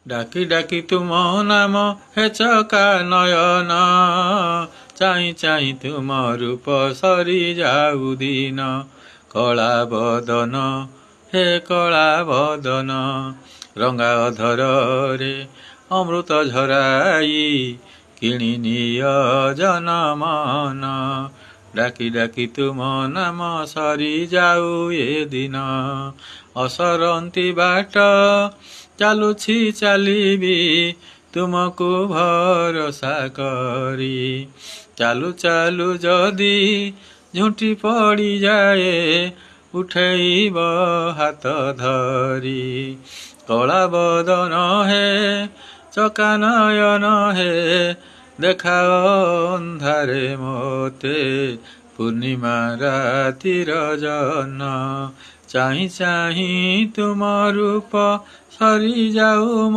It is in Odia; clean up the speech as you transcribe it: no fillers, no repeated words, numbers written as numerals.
ডাকি ডাকি তুম নাম হে চকা নয়ন, চাই চাই তুম রূপ সরি যাউ দিন। কଳା বদନ হে କଳା ବଦନ, ରଙ୍ଗା ଅଧରରେ ଅମୃତ ଝରାଇ କିଣି ନିଅ ଜନମନ। ଡାକି ଡାକି ତୁମ ନାମ ସରି ଯାଉ ଏ ଦିନ, ଅସରନ୍ତି ବାଟ ଚାଲୁଛି ଚାଲିବି ତୁମକୁ ଭରସା କରି। ଚାଲୁ ଚାଲୁ ଯଦି ଝୁଣ୍ଟି ପଡ଼ିଯାଏ, ଉଠେଇବ ହାତ ଧରି। କଳା ବଦନ ହେ ଚକା ନୟନ ହେ, ଦେଖାଅ ଅନ୍ଧାରେ ମୋତେ ପୂର୍ଣ୍ଣିମା ରାତିର ଜହ୍ନ। ଚାହିଁ ଚାହିଁ ତୁମ ରୂପ ସରି ଯାଉ